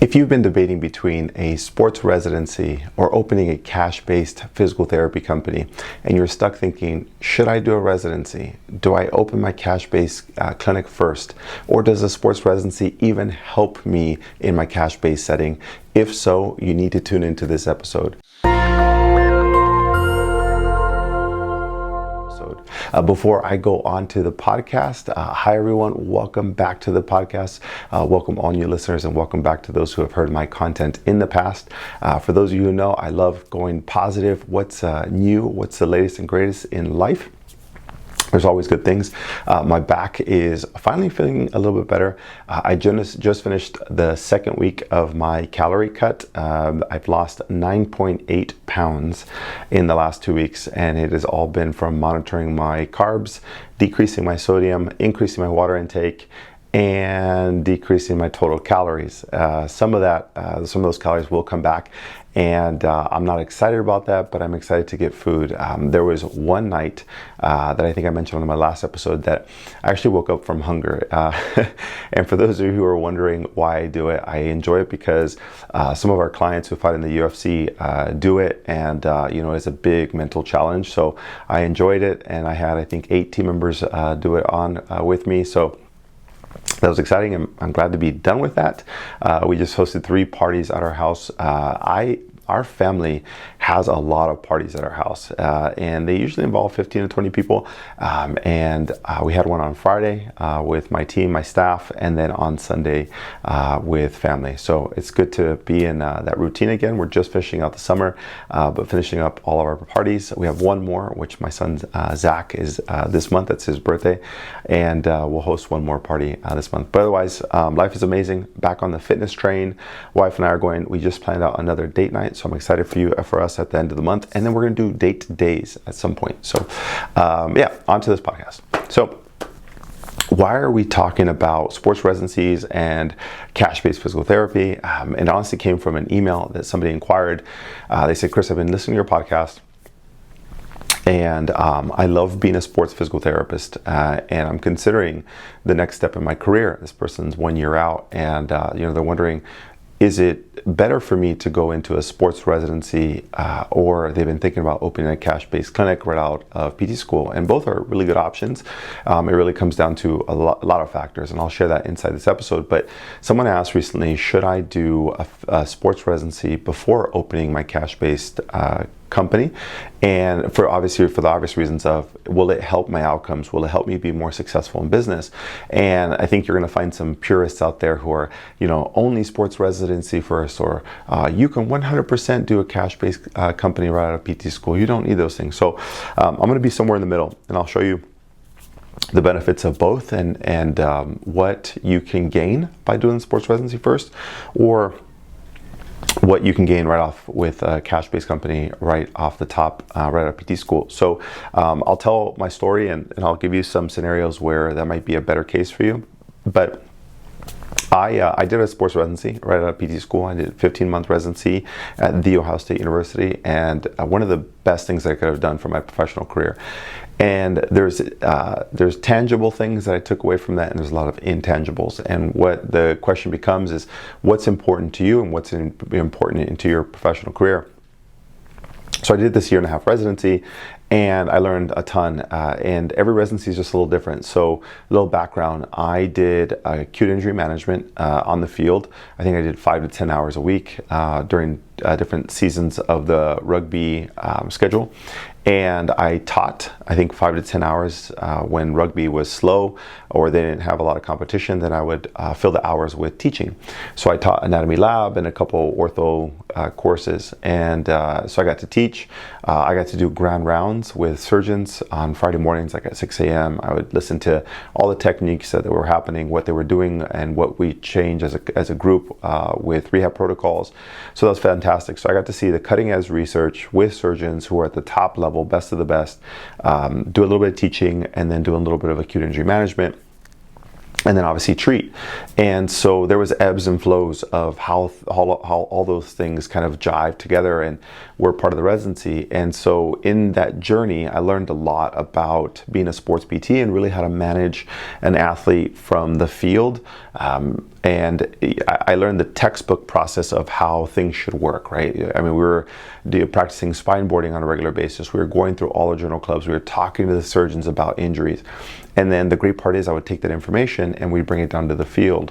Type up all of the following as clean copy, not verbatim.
If you've been debating between a sports residency or opening a cash-based physical therapy company, and you're stuck thinking, should I do a residency? Do I open my cash-based clinic first? Or does a sports residency even help me in my cash-based setting? If so, you need to tune into this episode. Before I go on to the podcast, hi everyone, welcome back to the podcast. Welcome all new listeners and welcome back to those who have heard my content in the past. For those of you who know, I love going positive. What's new? What's the latest and greatest in life? There's always good things. My back is finally feeling a little bit better. I just finished the second week of my calorie cut. I've lost 9.8 pounds in the last 2 weeks, and it has all been from monitoring my carbs, decreasing my sodium, increasing my water intake, and decreasing my total calories. Some of those calories will come back, and I'm not excited about that, but I'm excited to get food. There was one night that I think I mentioned on my last episode that I actually woke up from hunger. And for those of you who are wondering why I do it, I enjoy it because some of our clients who fight in the UFC do it, and it's a big mental challenge. So I enjoyed it, and I had, I think, 8 team members do it on with me. So that was exciting. I'm glad to be done with that. We just hosted 3 parties at our house. Our family has a lot of parties at our house, and they usually involve 15 to 20 people. And we had one on Friday with my team, my staff, and then on Sunday with family. So it's good to be in that routine again. We're just finishing out the summer, but finishing up all of our parties. We have one more, which my son Zach is this month. That's his birthday, and we'll host one more party this month. But otherwise, life is amazing. Back on the fitness train. Wife and I are going. We just planned out another date night. So I'm excited for us at the end of the month, and then we're going to do date days at some point. So on to this podcast. So why are we talking about sports residencies and cash-based physical therapy? It honestly came from an email that somebody inquired. They said, Chris, I've been listening to your podcast, and I love being a sports physical therapist, and I'm considering the next step in my career. This person's 1 year out, and they're wondering, is it better for me to go into a sports residency, or they've been thinking about opening a cash-based clinic right out of PT school? And both are really good options. It really comes down to a lot of factors, and I'll share that inside this episode. But someone asked recently, should I do a sports residency before opening my cash-based company? And for the obvious reasons of, will it help my outcomes? Will it help me be more successful in business? And I think you're going to find some purists out there who are, only sports residency first, or you can 100% do a cash-based company right out of PT school. You don't need those things. So I'm going to be somewhere in the middle, and I'll show you the benefits of both, and what you can gain by doing sports residency first, or what you can gain right off with a cash-based company right off the top, right out of PT school. So I'll tell my story, and I'll give you some scenarios where that might be a better case for you. But I did a sports residency right out of PT school. I did a 15-month residency at The Ohio State University, and one of the best things I could have done for my professional career. And there's tangible things that I took away from that, and there's a lot of intangibles. And what the question becomes is, what's important to you and what's important into your professional career? So I did this 1.5-year residency, and I learned a ton, and every residency is just a little different. So a little background, I did acute injury management on the field. I think I did 5 to 10 hours a week during different seasons of the rugby schedule. And I taught, I think, 5 to 10 hours when rugby was slow or they didn't have a lot of competition. Then I would fill the hours with teaching. So I taught anatomy lab and a couple ortho courses. And so I got to teach. I got to do grand rounds with surgeons on Friday mornings, like at 6 a.m. I would listen to all the techniques that were happening, what they were doing, and what we changed as a group with rehab protocols. So that was fantastic. So I got to see the cutting edge research with surgeons who are at the top level, best of the best, do a little bit of teaching, and then do a little bit of acute injury management, and then obviously treat. And so there was ebbs and flows of how all those things kind of jive together and were part of the residency. And so in that journey, I learned a lot about being a sports PT and really how to manage an athlete from the field. And I learned the textbook process of how things should work, right? I mean, we were practicing spine boarding on a regular basis. We were going through all the journal clubs. We were talking to the surgeons about injuries. And then the great part is I would take that information and we'd bring it down to the field.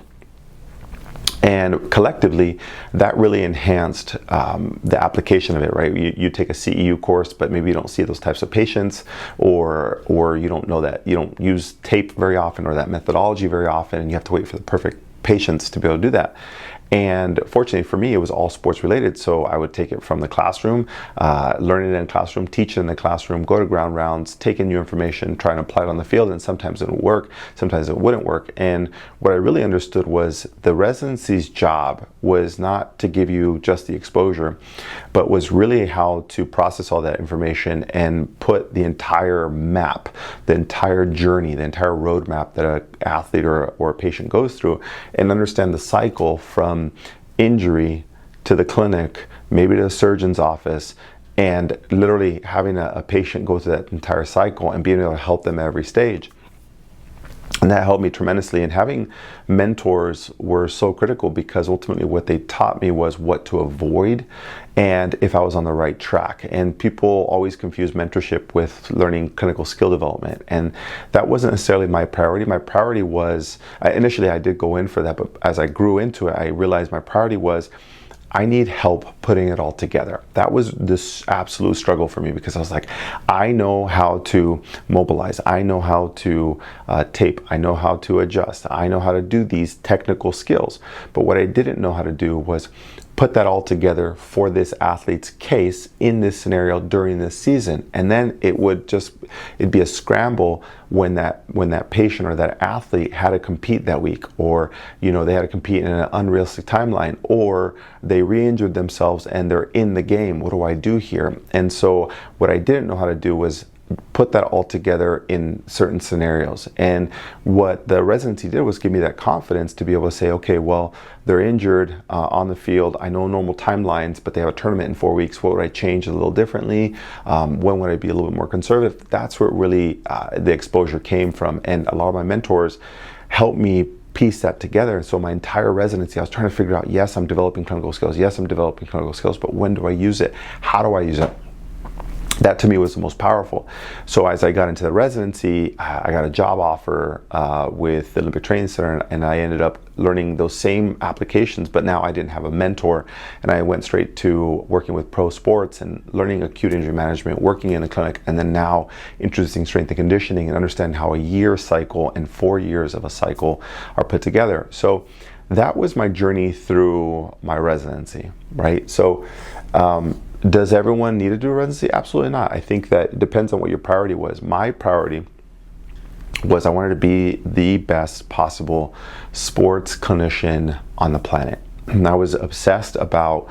And collectively, that really enhanced the application of it, right? You take a CEU course, but maybe you don't see those types of patients, or you don't know that, you don't use tape very often or that methodology very often, and you have to wait for the perfect patients to be able to do that. And fortunately for me, it was all sports related. So I would take it from the classroom, learn it in the classroom, teach it in the classroom, go to ground rounds, take in new information, try and apply it on the field. And sometimes it would work, sometimes it wouldn't work. And what I really understood was the residency's job was not to give you just the exposure, but was really how to process all that information and put the entire map, the entire journey, the entire roadmap that an athlete or a patient goes through, and understand the cycle from injury to the clinic, maybe to the surgeon's office, and literally having a patient go through that entire cycle and being able to help them at every stage. And that helped me tremendously. And having mentors were so critical, because ultimately what they taught me was what to avoid and if I was on the right track. And people always confuse mentorship with learning clinical skill development. And that wasn't necessarily my priority. My priority was, initially I did go in for that, but as I grew into it, I realized my priority was, I need help putting it all together. That was this absolute struggle for me, because I was like, I know how to mobilize, I know how to tape, I know how to adjust, I know how to do these technical skills. But what I didn't know how to do was put that all together for this athlete's case in this scenario during this season. And then it'd be a scramble when that patient or that athlete had to compete that week, or they had to compete in an unrealistic timeline, or they re-injured themselves and they're in the game. What do I do here? And so what I didn't know how to do was put that all together in certain scenarios. And what the residency did was give me that confidence to be able to say, okay, well, they're injured on the field. I know normal timelines, but they have a tournament in 4 weeks. What would I change a little differently? When would I be a little bit more conservative? That's where really the exposure came from. And a lot of my mentors helped me piece that together. And so my entire residency, I was trying to figure out, yes, I'm developing clinical skills. Yes, I'm developing clinical skills, but when do I use it? How do I use it? That to me was the most powerful. So as I got into the residency, I got a job offer with the Olympic Training Center, and I ended up learning those same applications, but now I didn't have a mentor, and I went straight to working with pro sports and learning acute injury management, working in a clinic, and then now introducing strength and conditioning and understanding how a year cycle and 4 years of a cycle are put together. So that was my journey through my residency, right? So does everyone need to do a residency? Absolutely not. I think that it depends on what your priority was. My priority was I wanted to be the best possible sports clinician on the planet. And I was obsessed about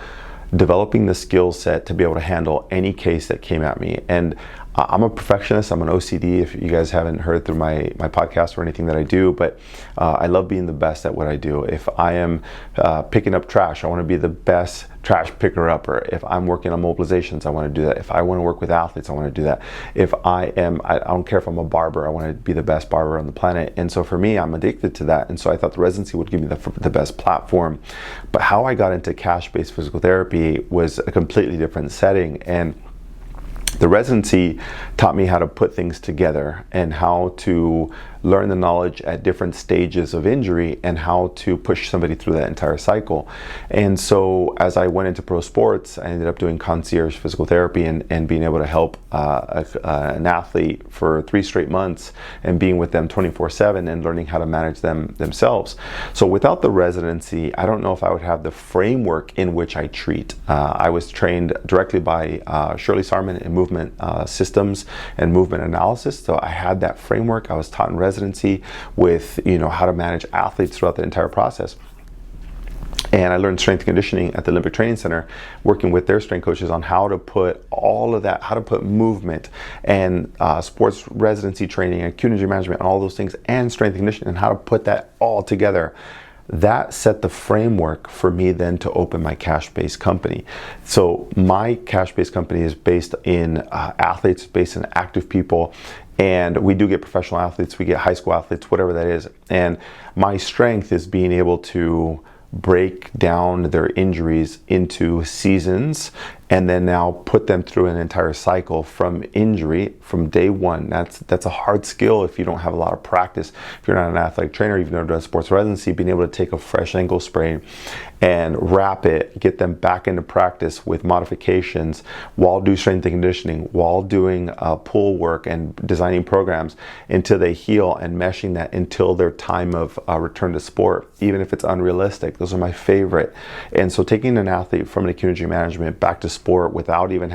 developing the skill set to be able to handle any case that came at me. And I'm a perfectionist. I'm an OCD, if you guys haven't heard through my podcast or anything that I do, but I love being the best at what I do. If I am picking up trash, I want to be the best trash picker upper. If I'm working on mobilizations, I want to do that. If I want to work with athletes, I want to do that. If I don't care if I'm a barber, I want to be the best barber on the planet. And so for me, I'm addicted to that. And so I thought the residency would give me the best platform. But how I got into cash-based physical therapy was a completely different setting. And the residency taught me how to put things together and how to learn the knowledge at different stages of injury and how to push somebody through that entire cycle. And so as I went into pro sports, I ended up doing concierge physical therapy and being able to help an athlete for 3 straight months and being with them 24/7 and learning how to manage them themselves. So without the residency, I don't know if I would have the framework in which I treat. I was trained directly by Shirley Sarman in movement systems and movement analysis. So I had that framework. I was taught in residency with how to manage athletes throughout the entire process. And I learned strength and conditioning at the Olympic Training Center, working with their strength coaches on how to put all of that, how to put movement and sports residency training and acute injury management and all those things and strength and conditioning and how to put that all together that set the framework for me then to open my cash-based company. So my cash-based company is based in athletes, based in active people, and we do get professional athletes, we get high school athletes, whatever that is. And my strength is being able to break down their injuries into seasons and then now put them through an entire cycle from injury from day one. That's a hard skill if you don't have a lot of practice. If you're not an athletic trainer, you've never done sports residency, being able to take a fresh ankle sprain and wrap it, get them back into practice with modifications while doing strength and conditioning, while doing pull work and designing programs until they heal, and meshing that until their time of return to sport, even if it's unrealistic. Those are my favorite. And so taking an athlete from an acute injury management back to sport without even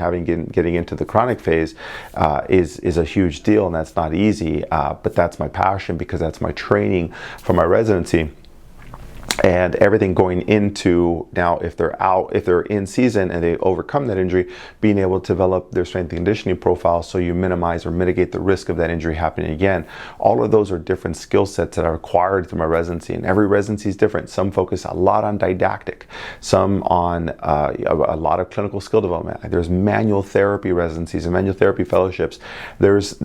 getting into the chronic phase is a huge deal, and that's not easy, but that's my passion because that's my training for my residency. And everything going into now, if they're in season and they overcome that injury, being able to develop their strength and conditioning profile so you minimize or mitigate the risk of that injury happening again. All of those are different skill sets that are acquired through my residency, and every residency is different. Some focus a lot on didactic, some on a lot of clinical skill development. There's manual therapy residencies and manual therapy fellowships. There's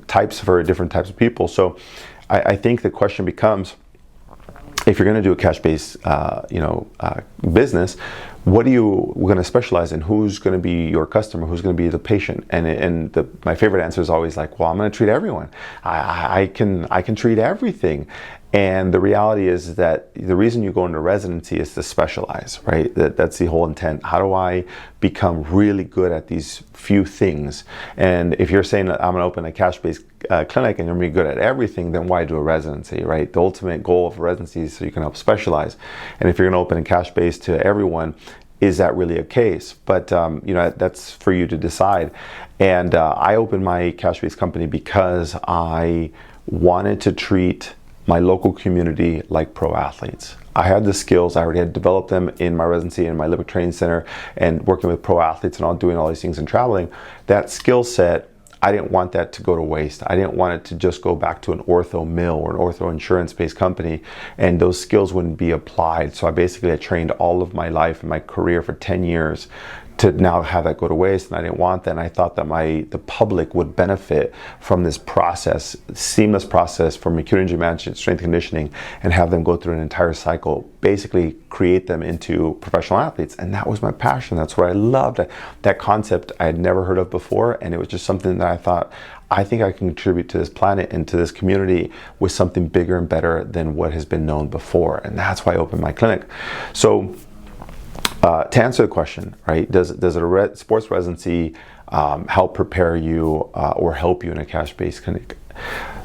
types for different types of people. So I think the question becomes, if you're going to do a cash-based, business, what are you going to specialize in? Who's going to be your customer? Who's going to be the patient? And my favorite answer is always like, well, I'm going to treat everyone. I can treat everything. And the reality is that the reason you go into residency is to specialize, right? That's the whole intent. How do I become really good at these few things? And if you're saying that I'm going to open a cash-based clinic and you're going to be good at everything, then why do a residency, right? The ultimate goal of a residency is so you can help specialize. And if you're going to open a cash-based to everyone, is that really a case? But that's for you to decide. And I opened my cash-based company because I wanted to treat my local community like pro athletes. I had the skills, I already had developed them in my residency in my Olympic Training Center and working with pro athletes and doing all these things and traveling. That skill set, I didn't want that to go to waste. I didn't want it to just go back to an ortho mill or an ortho insurance-based company and those skills wouldn't be applied. So I trained all of my life and my career for 10 years to now have that go to waste, and I didn't want that. And I thought that the public would benefit from this process, seamless process from acute injury management, strength conditioning, and have them go through an entire cycle, basically create them into professional athletes. And that was my passion. That's what I loved. That concept I had never heard of before, and it was just something that I thought, I think I can contribute to this planet and to this community with something bigger and better than what has been known before. And that's why I opened my clinic. So to answer the question, right, does a sports residency help prepare you or help you in a cash-based clinic?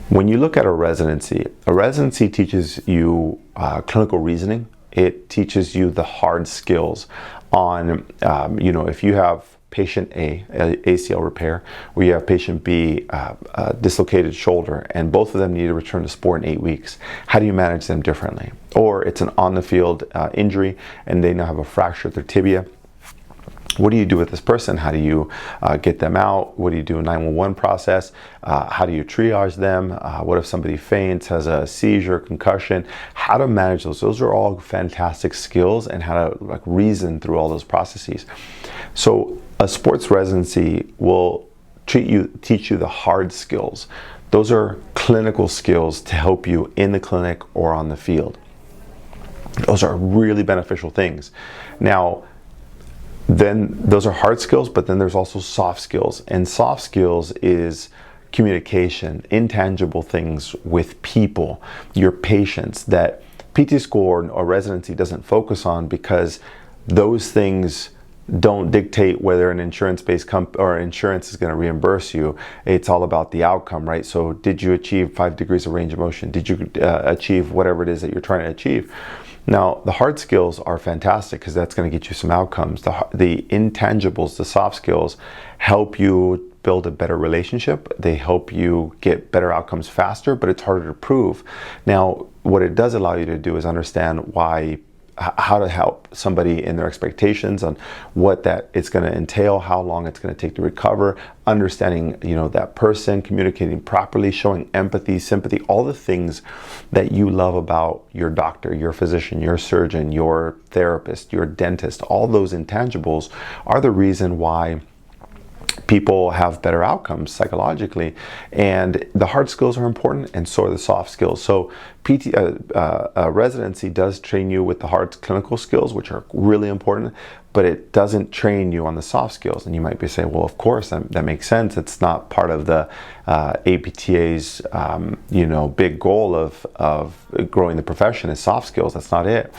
When you look at a residency teaches you clinical reasoning. It teaches you the hard skills on, if you have patient A, ACL repair, or you have patient B, a dislocated shoulder, and both of them need to return to sport in 8 weeks. How do you manage them differently? Or it's an on-the-field injury, and they now have a fracture of their tibia. What do you do with this person? How do you get them out? What do you do in 911 process? How do you triage them? What if somebody faints, has a seizure, concussion? How to manage those? Those are all fantastic skills, and how to reason through all those processes. So a sports residency will teach you the hard skills. Those are clinical skills to help you in the clinic or on the field. Those are really beneficial things. Now, then those are hard skills, but then there's also soft skills. And soft skills is communication, intangible things with people, your patients, that PT school or residency doesn't focus on, because those things don't dictate whether an insurance-based or insurance is going to reimburse you. It's all about the outcome, right? So did you achieve 5 degrees of range of motion? Did you achieve whatever it is that you're trying to achieve? Now, the hard skills are fantastic because that's going to get you some outcomes. The intangibles, the soft skills, help you build a better relationship. They help you get better outcomes faster, but it's harder to prove. Now, what it does allow you to do is understand why how to help somebody in their expectations on what that it's going to entail, how long it's going to take to recover, understanding, that person, communicating properly, showing empathy, sympathy, all the things that you love about your doctor, your physician, your surgeon, your therapist, your dentist. All those intangibles are the reason why people have better outcomes psychologically, and the hard skills are important, and so are the soft skills. So residency does train you with the hard clinical skills, which are really important, but it doesn't train you on the soft skills. And you might be saying, well, of course, that makes sense. It's not part of the APTA's big goal of growing the profession is soft skills. That's not it.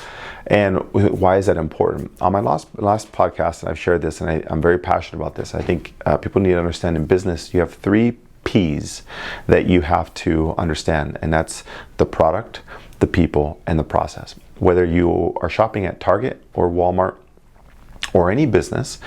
And why is that important? On my last podcast, I've shared this, and I'm very passionate about this. I think people need to understand in business, you have 3 P's that you have to understand, and that's the product, the people, and the process. Whether you are shopping at Target or Walmart or any business,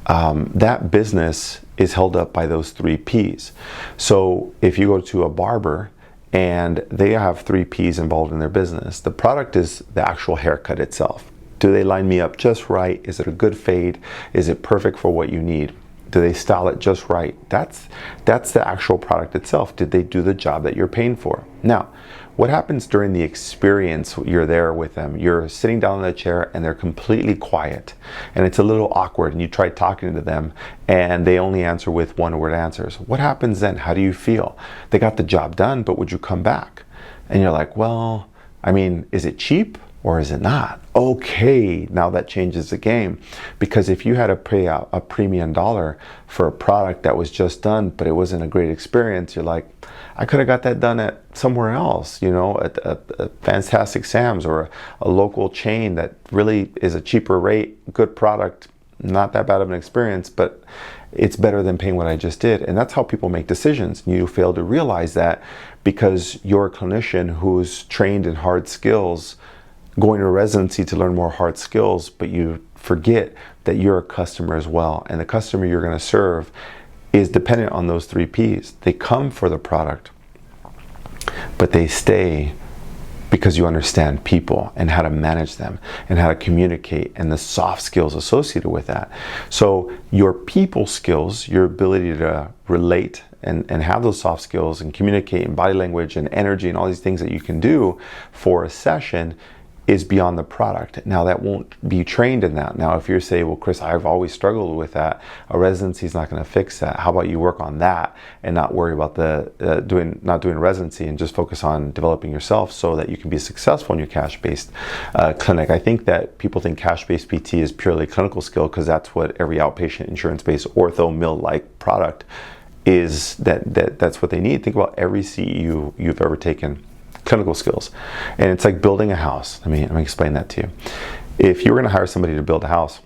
that business is held up by those 3 P's. So if you go to a barber and they have 3 P's involved in their business, the product is the actual haircut itself. Do they line me up just right? Is it a good fade? Is it perfect for what you need? Do they style it just right? That's the actual product itself. Did they do the job that you're paying for? Now, what happens during the experience you're there with them? You're sitting down in the chair and they're completely quiet, and it's a little awkward, and you try talking to them and they only answer with one-word answers. What happens then? How do you feel? They got the job done, but would you come back? And you're like, well, is it cheap or is it not? Okay, now that changes the game, because if you had to pay a premium dollar for a product that was just done, but it wasn't a great experience, you're like, I could have got that done at somewhere else, at a Fantastic Sam's or a local chain that really is a cheaper rate, good product, not that bad of an experience, but it's better than paying what I just did. And that's how people make decisions. You fail to realize that because you're a clinician who's trained in hard skills, going to residency to learn more hard skills, but you forget that you're a customer as well. And the customer you're going to serve is dependent on those 3 P's. They come for the product, but they stay because you understand people and how to manage them and how to communicate and the soft skills associated with that. So your people skills, your ability to relate and have those soft skills and communicate and body language and energy and all these things that you can do for a session is beyond the product. Now that won't be trained in that. Now if you're saying, well, Chris, I've always struggled with that, a residency is not going to fix that. How about you work on that and not worry about not doing residency and just focus on developing yourself so that you can be successful in your cash-based clinic. I think that people think cash-based PT is purely clinical skill because that's what every outpatient insurance-based ortho mill-like product is. That's what they need. Think about every CEU you've ever taken. Clinical skills. And it's like building a house. Let me explain that to you. If you were going to hire somebody to build a house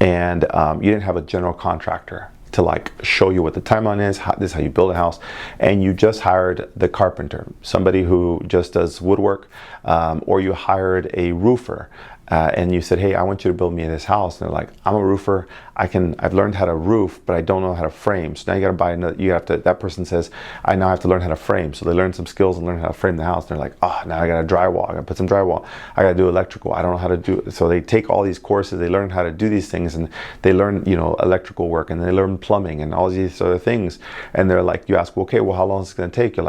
and you didn't have a general contractor to show you what the timeline is, this is how you build a house, and you just hired the carpenter, somebody who just does woodwork, or you hired a roofer, and you said, hey, I want you to build me this house. And they're like, I'm a roofer. I've learned how to roof, but I don't know how to frame. So now you got to buy another, that person says, I now have to learn how to frame. So they learn some skills and learn how to frame the house. And they're like, now I got to drywall. I got to put some drywall. I got to do electrical. I don't know how to do it. So they take all these courses, they learn how to do these things, and they learn, electrical work, and they learn plumbing and all these other things. And they're like, you ask, well, okay, well, how long is it going to take? They're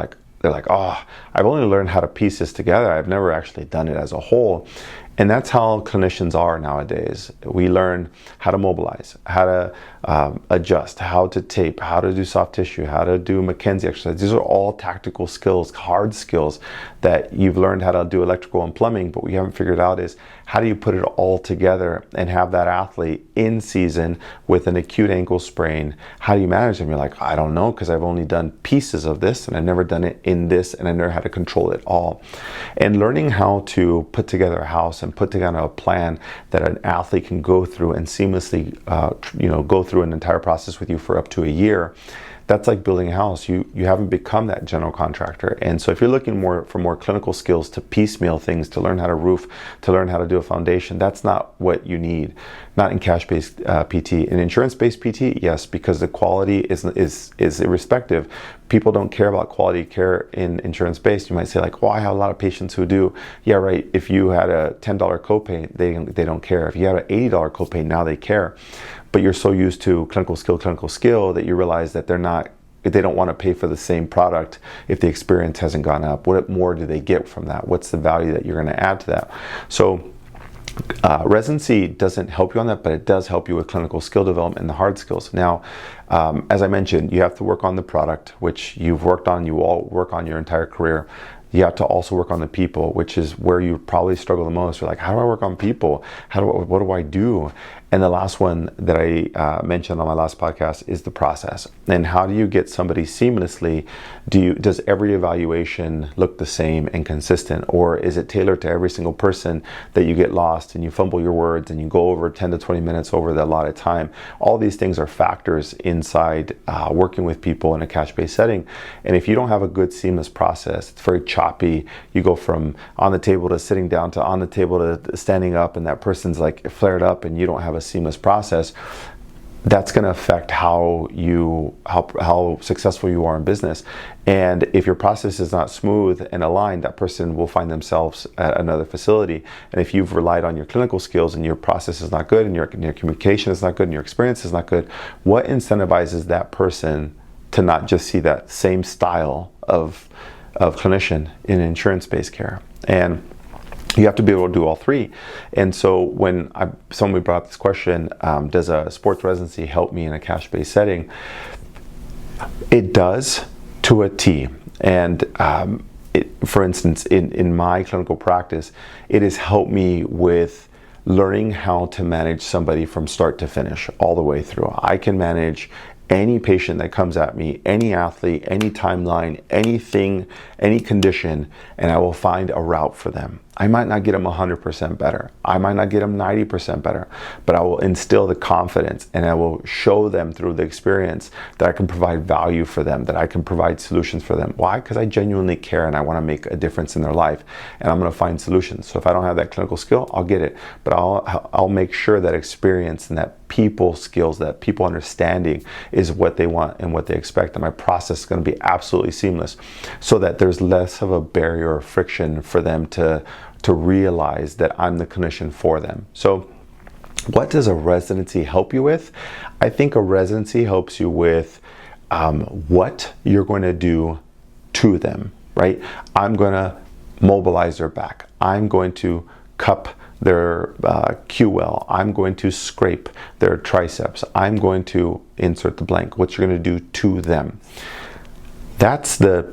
like, I've only learned how to piece this together. I've never actually done it as a whole. And that's how clinicians are nowadays. We learn how to mobilize, how to adjust, how to tape, how to do soft tissue, how to do McKenzie exercise. These are all tactical skills, hard skills that you've learned how to do electrical and plumbing, but what you haven't figured out is how do you put it all together and have that athlete in season with an acute ankle sprain? How do you manage them? You're like, I don't know, because I've only done pieces of this and I've never done it in this, and I never had to control it all. And learning how to put together a house and put together a plan that an athlete can go through and seamlessly go through an entire process with you for up to a year, that's like building a house. You haven't become that general contractor. And so if you're looking for more clinical skills to piecemeal things, to learn how to roof, to learn how to do a foundation, that's not what you need. Not in cash-based PT. In insurance-based PT, yes, because the quality is irrespective. people don't care about quality care in insurance-based. You might say like, well, I have a lot of patients who do. Yeah, right. If you had a $10 copay, they don't care. If you had an $80 copay, now they care. But you're so used to clinical skill that you realize that they don't want to pay for the same product if the experience hasn't gone up. What more do they get from that? What's the value that you're going to add to that? So residency doesn't help you on that, but it does help you with clinical skill development and the hard skills. Now, as I mentioned, you have to work on the product, which you all work on your entire career. You have to also work on the people, which is where you probably struggle the most. You're like, how do I work on people? What do I do? And the last one that I mentioned on my last podcast is the process. And how do you get somebody seamlessly? Does every evaluation look the same and consistent? Or is it tailored to every single person that you get lost and you fumble your words and you go over 10 to 20 minutes over the allotted time? All these things are factors inside working with people in a cash-based setting. And if you don't have a good seamless process, it's very choppy. You go from on the table to sitting down to on the table to standing up, and that person's like flared up and you don't have a seamless process, that's going to affect how successful you are in business. And if your process is not smooth and aligned, that person will find themselves at another facility. And if you've relied on your clinical skills and your process is not good and your communication is not good and your experience is not good, what incentivizes that person to not just see that same style of clinician in insurance-based care? And you have to be able to do all three. And so when somebody brought up this question, does a sports residency help me in a cash-based setting? It does, to a T. And for instance, in my clinical practice, it has helped me with learning how to manage somebody from start to finish, all the way through. I can manage any patient that comes at me, any athlete, any timeline, anything, any condition, and I will find a route for them. I might not get them 100% better. I might not get them 90% better, but I will instill the confidence and I will show them through the experience that I can provide value for them, that I can provide solutions for them. Why? Because I genuinely care and I want to make a difference in their life, and I'm going to find solutions. So if I don't have that clinical skill, I'll get it, but I'll make sure that experience and that people skills, that people understanding is what they want and what they expect, and my process is going to be absolutely seamless so that there's less of a barrier or friction for them to realize that I'm the clinician for them. So what does a residency help you with? I think a residency helps you with what you're going to do to them, right? I'm going to mobilize their back. I'm going to cup their QL. I'm going to scrape their triceps. I'm going to insert the blank. What you're going to do to them. That's the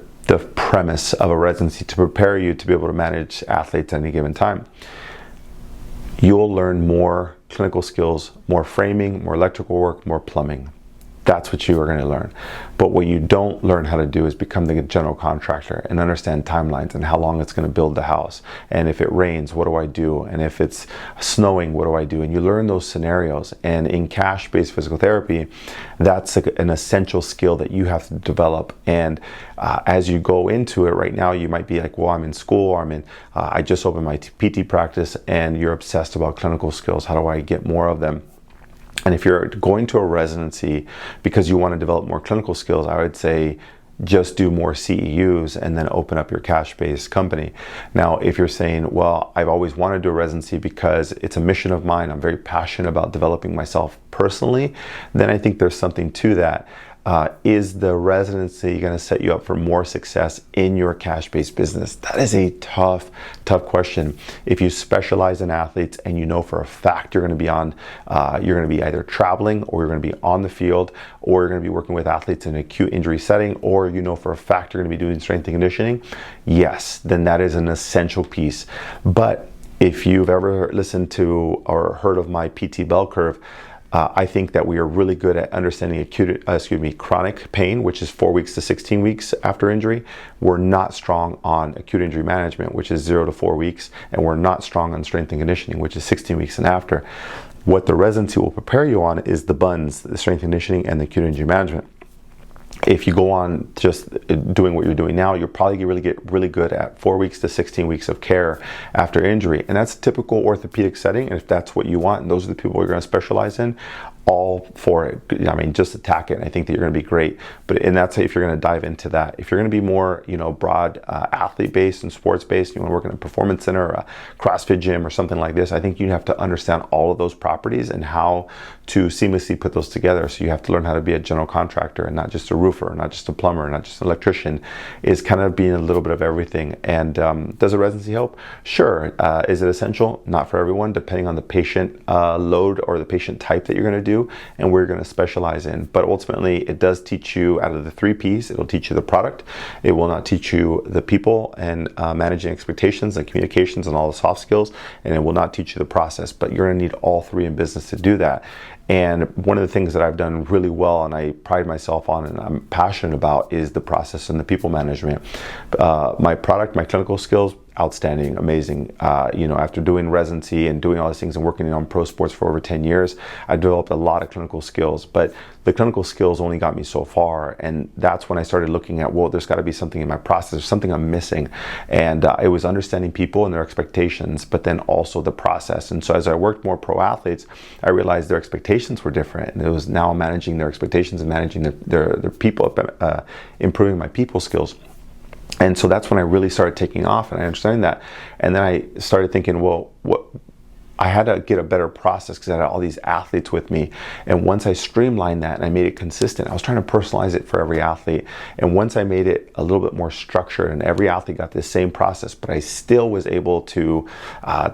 premise of a residency, to prepare you to be able to manage athletes at any given time. You'll learn more clinical skills, more framing, more electrical work, more plumbing. That's what you are going to learn. But what you don't learn how to do is become the general contractor and understand timelines and how long it's going to build the house. And if it rains, what do I do? And if it's snowing, what do I do? And you learn those scenarios. And in cash-based physical therapy, that's an essential skill that you have to develop. And as you go into it right now, you might be like, well, I'm in school, or I just opened my PT practice, and you're obsessed about clinical skills. How do I get more of them? And if you're going to a residency because you want to develop more clinical skills, I would say just do more CEUs and then open up your cash-based company. Now, if you're saying, well, I've always wanted to do a residency because it's a mission of mine, I'm very passionate about developing myself personally, then I think there's something to that. Is the residency going to set you up for more success in your cash-based business? That is a tough question. If you specialize in athletes and you know for a fact you're going to be either traveling, or you're going to be on the field, or you're going to be working with athletes in an acute injury setting, or you know for a fact you're going to be doing strength and conditioning, yes, then that is an essential piece. But if you've ever listened to or heard of my PT bell curve, I think that we are really good at understanding chronic pain, which is 4 weeks to 16 weeks after injury. We're not strong on acute injury management, which is 0 to 4 weeks, and we're not strong on strength and conditioning, which is 16 weeks and after. What the residency will prepare you on is the buns, the strength and conditioning, and the acute injury management. If you go on just doing what you're doing now, you'll probably get really good at 4 weeks to 16 weeks of care after injury. And that's a typical orthopedic setting. And if that's what you want, and those are the people you're going to specialize in, all for it. I mean, just attack it. And I think that you're going to be great. And that's if you're going to dive into that. If you're going to be more, broad athlete-based and sports-based, you want to work in a performance center or a CrossFit gym or something like this, I think you have to understand all of those properties and how to seamlessly put those together. So you have to learn how to be a general contractor and not just a roofer, not just a plumber, not just an electrician. Is kind of being a little bit of everything. And does a residency help? Sure. Is it essential? Not for everyone, depending on the patient load or the patient type that you're going to do and where you're going to specialize in. But ultimately, it does teach you out of the 3 Ps. It'll teach you the product. It will not teach you the people and managing expectations and communications and all the soft skills. And it will not teach you the process. But you're going to need all 3 in business to do that. And one of the things that I've done really well and I pride myself on and I'm passionate about is the process and the people management. My product, my clinical skills, outstanding, amazing. After doing residency and doing all these things and working on pro sports for over 10 years, I developed a lot of clinical skills, but the clinical skills only got me so far. And that's when I started looking at, well, there's got to be something in my process, there's something I'm missing. And it was understanding people and their expectations, but then also the process. And so as I worked more pro athletes, I realized their expectations were different. And it was now managing their expectations and managing their people, improving my people skills. And so that's when I really started taking off and I understand that. And then I started thinking, well, I had to get a better process because I had all these athletes with me. And once I streamlined that and I made it consistent, I was trying to personalize it for every athlete. And once I made it a little bit more structured and every athlete got the same process, but I still was able to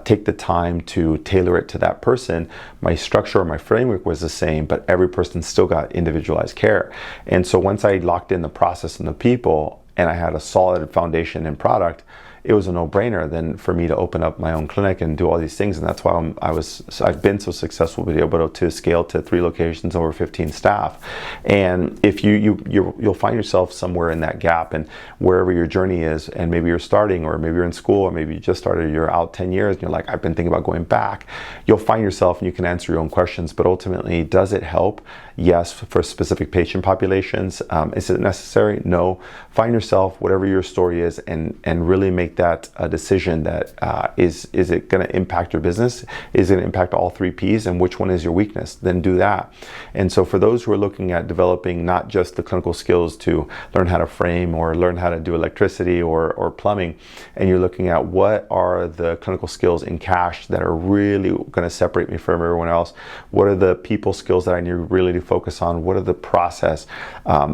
take the time to tailor it to that person, my structure or my framework was the same, but every person still got individualized care. And so once I locked in the process and the people, and I had a solid foundation and product, it was a no-brainer then for me to open up my own clinic and do all these things. And that's why I've been so successful with able to scale to 3 locations, over 15 staff. And if you'll find yourself somewhere in that gap, and wherever your journey is, and maybe you're starting, or maybe you're in school, or maybe you just started, you're out 10 years and you're like, I've been thinking about going back, you'll find yourself and you can answer your own questions. But ultimately, does it help? Yes, for specific patient populations. Is it necessary? No. Find yourself, whatever your story is, and really make that a decision that is it going to impact your business? Is it going to impact all 3 Ps? And which one is your weakness? Then do that. And so for those who are looking at developing not just the clinical skills to learn how to frame or learn how to do electricity or plumbing, and you're looking at what are the clinical skills in cash that are really going to separate me from everyone else? What are the people skills that I need really to focus on? What are the process?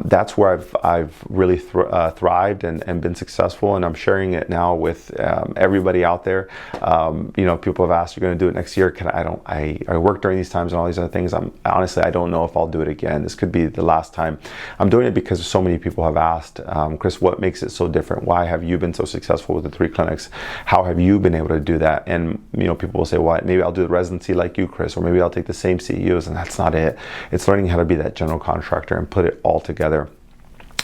That's where I've really thrived and been successful, and I'm sharing it now with everybody out there. People have asked, you're going to do it next year. I work during these times and all these other things. Honestly, I don't know if I'll do it again. This could be the last time. I'm doing it because so many people have asked, Chris, what makes it so different? Why have you been so successful with the 3 clinics? How have you been able to do that? And people will say, well, maybe I'll do the residency like you, Chris, or maybe I'll take the same CEUs, and that's not it. It's learning how to be that general contractor and put it all together.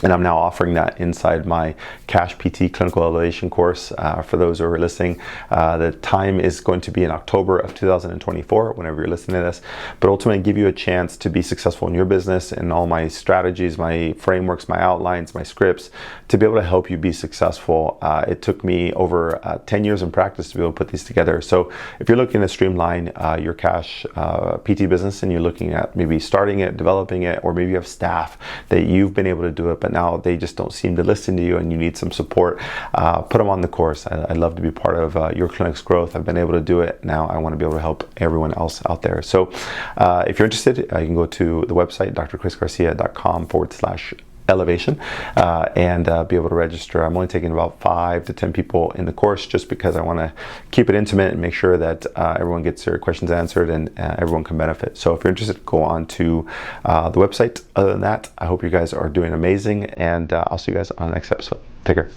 And I'm now offering that inside my Cash PT Clinical Elevation course for those who are listening. The time is going to be in October of 2024, whenever you're listening to this. But ultimately, give you a chance to be successful in your business and all my strategies, my frameworks, my outlines, my scripts, to be able to help you be successful. It took me over 10 years in practice to be able to put these together. So if you're looking to streamline your Cash PT business and you're looking at maybe starting it, developing it, or maybe you have staff that you've been able to do it, but now they just don't seem to listen to you and you need some support, put them on the course. I'd love to be part of your clinic's growth. I've been able to do it. Now I want to be able to help everyone else out there. So if you're interested, you can go to the website, drchrisgarcia.com/elevation, and be able to register. I'm only taking about 5 to 10 people in the course just because I want to keep it intimate and make sure that everyone gets their questions answered and everyone can benefit. So if you're interested, go on to the website. Other than that, I hope you guys are doing amazing, and I'll see you guys on the next episode. Take care.